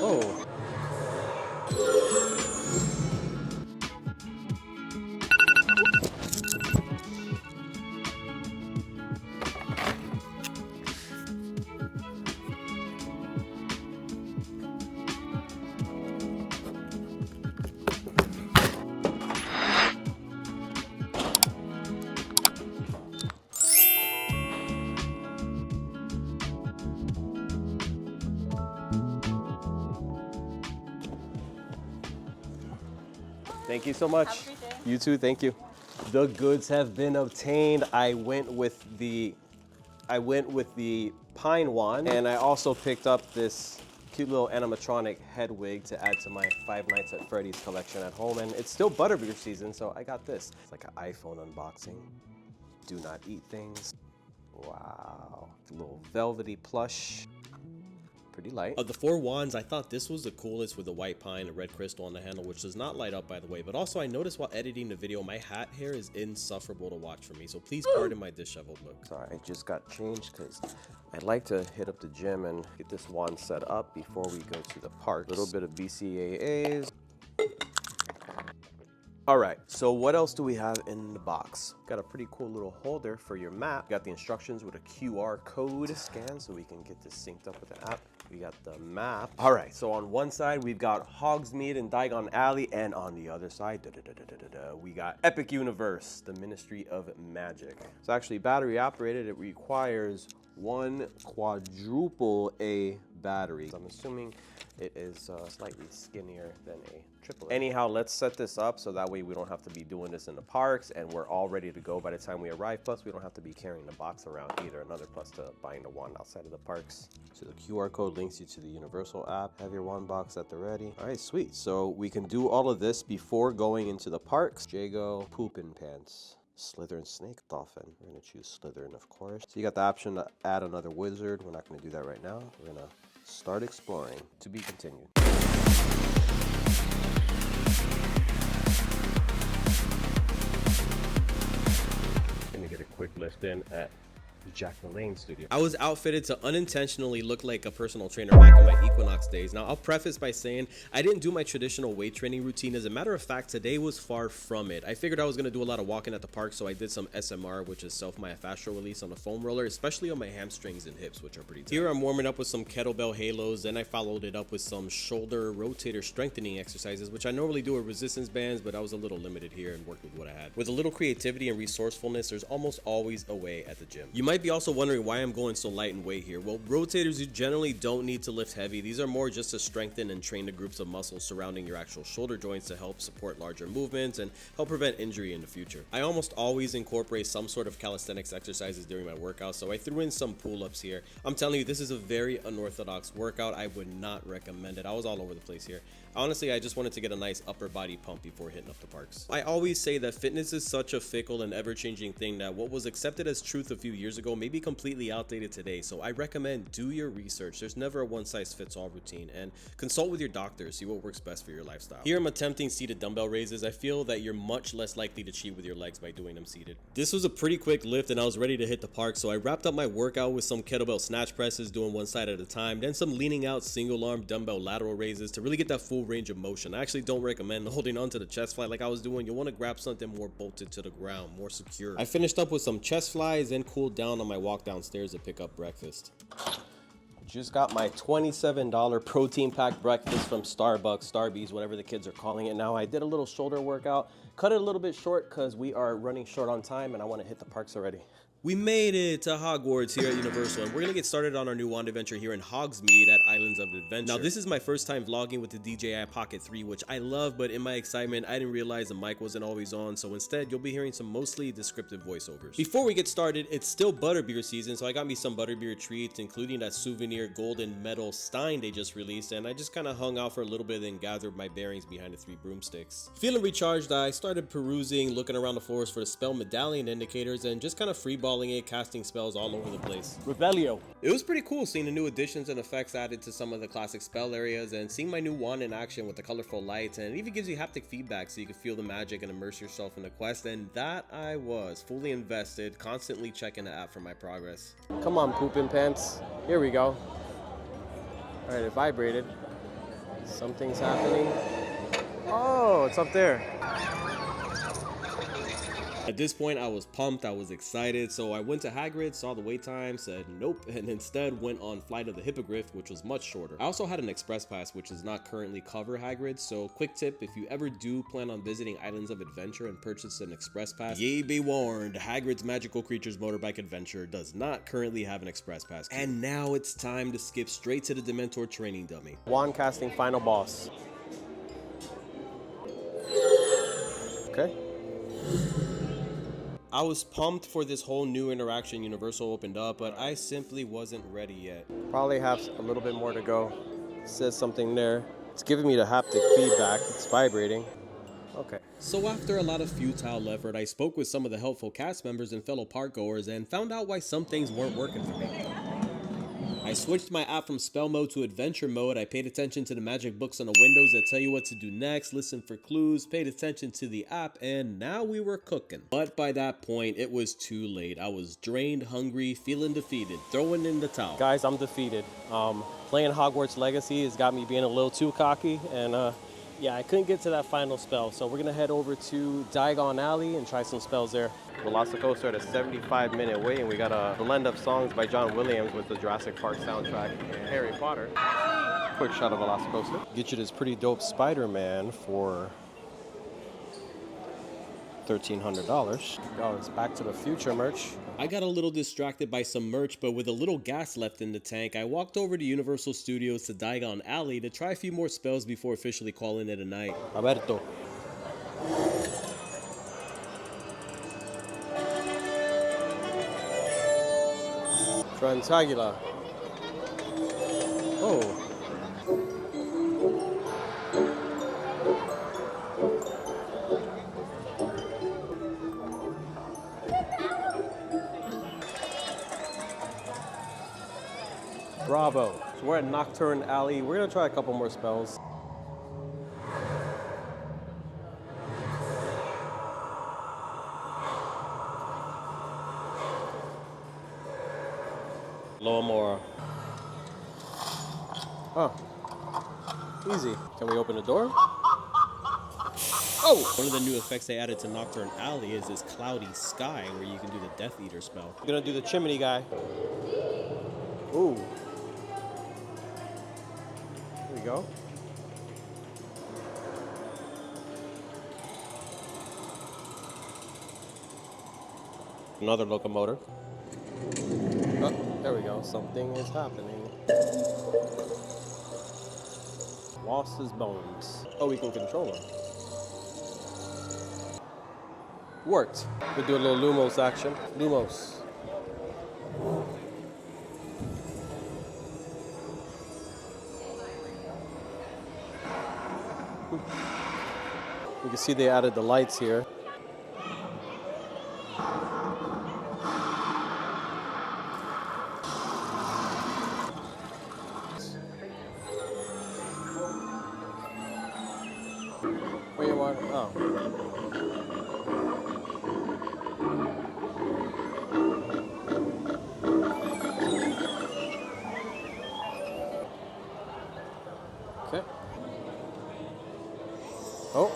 go. Thank you so much. Have a great day. You too, thank you. The goods have been obtained. I went with the pine wand, and I also picked up this cute little animatronic head wig to add to my Five Nights at Freddy's collection at home. And it's still butterbeer season, so I got this. It's like an iPhone unboxing. Do not eat things. Wow. A little velvety plush. Pretty light. Of the 4 wands, I thought this was the coolest with the white pine, a red crystal on the handle, which does not light up, by the way. But also, I noticed while editing the video, my hat hair is insufferable to watch for me. So please pardon my disheveled look. Sorry, I just got changed because I'd like to hit up the gym and get this wand set up before we go to the park. A little bit of BCAAs. All right, so what else do we have in the box? Got a pretty cool little holder for your map. Got the instructions with a QR code to scan so we can get this synced up with the app. We got the map. All right, so on one side, we've got Hogsmeade and Diagon Alley, and on the other side, we got Epic Universe, the Ministry of Magic. It's actually battery operated. It requires 1 quadruple A battery. I'm assuming it is slightly skinnier than a triple A. Anyhow, let's set this up so that way we don't have to be doing this in the parks and we're all ready to go by the time we arrive. Plus, we don't have to be carrying the box around either. Another plus to buying the wand outside of the parks. So the QR code links you to the Universal app. Have your wand box at the ready. All right, sweet. So we can do all of this before going into the parks. Jago, Poopin' Pants. Slytherin Snake Dolphin. We're gonna choose Slytherin, of course. So you got the option to add another wizard. We're not gonna do that right now. We're gonna start exploring. To be continued. Gonna get a quick lift in at the Jack Mullane studio. I was outfitted to unintentionally look like a personal trainer back in my Equinox days. Now, I'll preface by saying I didn't do my traditional weight training routine. As a matter of fact, today was far from it. I figured I was going to do a lot of walking at the park, so I did some SMR, which is self-myofascial release on a foam roller, especially on my hamstrings and hips, which are pretty tight. Here, I'm warming up with some kettlebell halos, then I followed it up with some shoulder rotator strengthening exercises, which I normally do with resistance bands, but I was a little limited here and worked with what I had. With a little creativity and resourcefulness, there's almost always a way at the gym. You might be also wondering why I'm going so light in weight here. Well, rotators, you generally don't need to lift heavy. These are more just to strengthen and train the groups of muscles surrounding your actual shoulder joints to help support larger movements and help prevent injury in the future. I almost always incorporate some sort of calisthenics exercises during my workout, so I threw in some pull-ups here. I'm telling you, this is a very unorthodox workout. I would not recommend it. I was all over the place here. Honestly, I just wanted to get a nice upper body pump before hitting up the parks. I always say that fitness is such a fickle and ever-changing thing that what was accepted as truth a few years ago may be completely outdated today. So I recommend do your research. There's never a one-size-fits-all routine, and consult with your doctor, see what works best for your lifestyle. Here I'm attempting seated dumbbell raises. I feel that you're much less likely to cheat with your legs by doing them seated. This was a pretty quick lift and I was ready to hit the park, so I wrapped up my workout with some kettlebell snatch presses, doing one side at a time, then some leaning out single arm dumbbell lateral raises to really get that full range of motion. I actually don't recommend holding on to the chest fly like I was doing. You'll want to grab something more bolted to the ground, more secure. I finished up with some chest flies and cooled down on my walk downstairs to pick up breakfast. Just got my $27 protein packed breakfast from Starbucks, Starbies, whatever the kids are calling it now. I did a little shoulder workout, cut it a little bit short because we are running short on time and I want to hit the parks already. We made it to Hogwarts here at Universal, and we're gonna get started on our new wand adventure here in Hogsmeade at Islands of Adventure. Now, this is my first time vlogging with the DJI Pocket 3, which I love, but in my excitement, I didn't realize the mic wasn't always on, so instead, you'll be hearing some mostly descriptive voiceovers. Before we get started, it's still butterbeer season, so I got me some butterbeer treats, including that souvenir golden medal stein they just released, and I just kind of hung out for a little bit and gathered my bearings behind the 3 broomsticks. Feeling recharged, I started perusing, looking around the floors for the spell medallion indicators, and just kind of freeballing it, casting spells all over the place. Revelio. It was pretty cool seeing the new additions and effects added to some of the classic spell areas, and seeing my new wand in action with the colorful lights, and it even gives you haptic feedback so you can feel the magic and immerse yourself in the quest, and that I was fully invested, constantly checking the app for my progress. Come on, poopin' pants. Here we go. All right, it vibrated. Something's happening. Oh, it's up there. At this point, I was pumped, I was excited, so I went to Hagrid, saw the wait time, said nope, and instead went on Flight of the Hippogriff, which was much shorter. I also had an express pass, which does not currently cover Hagrid, so quick tip, if you ever do plan on visiting Islands of Adventure and purchase an express pass, ye be warned, Hagrid's Magical Creatures Motorbike Adventure does not currently have an express pass. And now it's time to skip straight to the Dementor training dummy. Wand casting final boss. Okay. I was pumped for this whole new interaction Universal opened up, but I simply wasn't ready yet. Probably have a little bit more to go. It says something there. It's giving me the haptic feedback. It's vibrating. Okay. So after a lot of futile effort, I spoke with some of the helpful cast members and fellow parkgoers and found out why some things weren't working for me. I switched my app from spell mode to adventure mode. I paid attention to the magic books on the windows that tell you what to do next, listened for clues, paid attention to the app, and now we were cooking. But by that point, it was too late. I was drained, hungry, feeling defeated, throwing in the towel. Guys, I'm defeated. Playing Hogwarts Legacy has got me being a little too cocky, and yeah, I couldn't get to that final spell. So we're gonna head over to Diagon Alley and try some spells there. Velocicoaster at a 75-minute wait, and we got a blend of songs by John Williams with the Jurassic Park soundtrack and Harry Potter. Quick shot of Velocicoaster. Get you this pretty dope Spider-Man for $1,300. It's Back to the Future merch. I got a little distracted by some merch, but with a little gas left in the tank, I walked over to Universal Studios to Diagon Alley to try a few more spells before officially calling it a night. Alberto. Frantagula. Oh. Bravo. So we're at Nocturne Alley. We're gonna try a couple more spells. Loamora. Oh. Easy. Can we open the door? Oh! One of the new effects they added to Nocturne Alley is this cloudy sky where you can do the Death Eater spell. We're gonna do the chimney guy. Ooh. There we go. Another locomotor. Oh, there we go. Something is happening. Lost his bones. Oh, we can control him. Worked. We'll do a little Lumos action. Lumos. You can see they added the lights here. Where you want? Oh. Okay. Oh.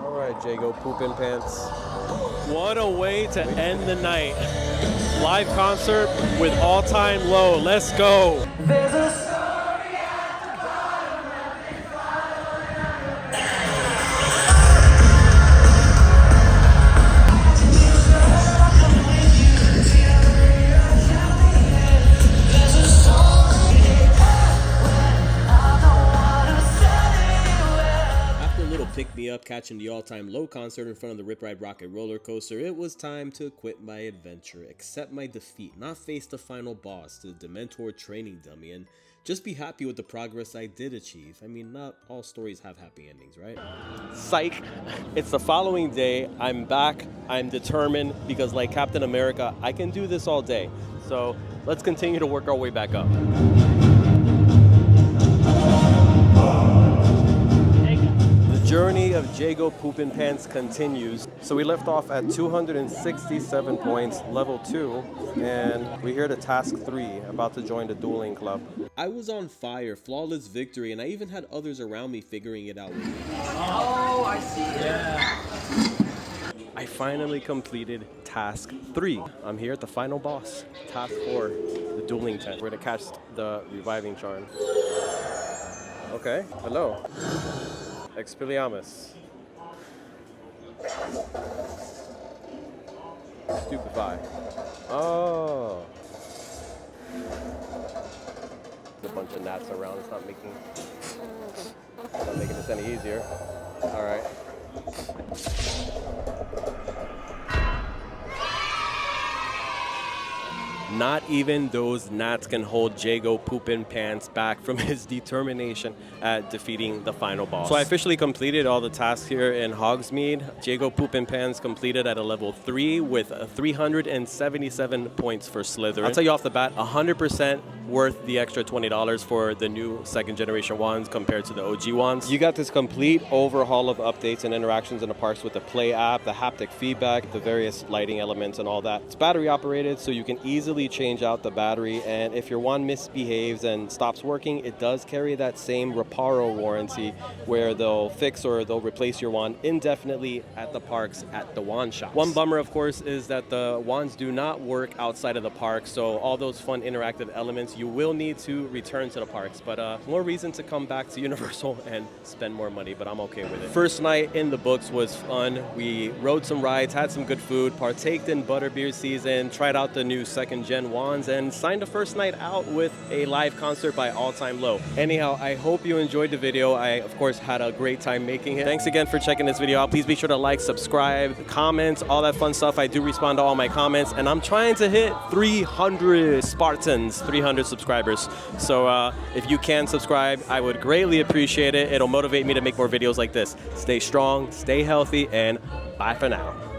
All right, Jago Poopin' Pants. What a way to end the night. Live concert with All Time Low. Let's go. There's a story at the bottom of the After a little pick-me-up catching the all-time low concert in front of the Rip Ride Rocket roller coaster, it was time to quit my adventure, accept my defeat, not face the final boss, the Dementor training dummy, and just be happy with the progress I did achieve. I mean, not all stories have happy endings, right? Psych. It's the following day. I'm back. I'm determined because, like Captain America, I can do this all day. So let's continue to work our way back up. The journey of Jago Poopin' Pants continues. So we left off at 267 points, level 2, and we're here to task 3, about to join the dueling club. I was on fire, flawless victory, and I even had others around me figuring it out. Oh, I see. Yeah. I finally completed task 3. I'm here at the final boss, task 4, the dueling tent. We're gonna catch the reviving charm. Okay, hello. Expelliarmus. Stupefy. Oh. There's a bunch of gnats around. It's not making this any easier. All right. Not even those gnats can hold Jago Poopin' Pants back from his determination at defeating the final boss. So I officially completed all the tasks here in Hogsmeade. Jago Poopin' Pants completed at a level 3 with 377 points for Slytherin. I'll tell you off the bat, 100% worth the extra $20 for the new 2nd generation wands compared to the OG wands. You got this complete overhaul of updates and interactions in the parks with the Play app, the haptic feedback, the various lighting elements and all that. It's battery operated, so you can easily change out the battery, and if your wand misbehaves and stops working, it does carry that same Reparo warranty where they'll fix or they'll replace your wand indefinitely at the parks at the wand shops. One bummer, of course, is that the wands do not work outside of the park, so all those fun interactive elements you will need to return to the parks, but more reason to come back to Universal and spend more money, but I'm okay with it. First night in the books was fun. We rode some rides, had some good food, partaked in butterbeer season, tried out the new 2nd gen wands, and signed the first night out with a live concert by All Time Low. Anyhow, I hope you enjoyed the video. I, of course, had a great time making it. Thanks again for checking this video out. Please be sure to like, subscribe, comment, all that fun stuff. I do respond to all my comments, and I'm trying to hit 300 Spartans, 300 subscribers. So if you can subscribe, I would greatly appreciate it. It'll motivate me to make more videos like this. Stay strong, stay healthy, and bye for now.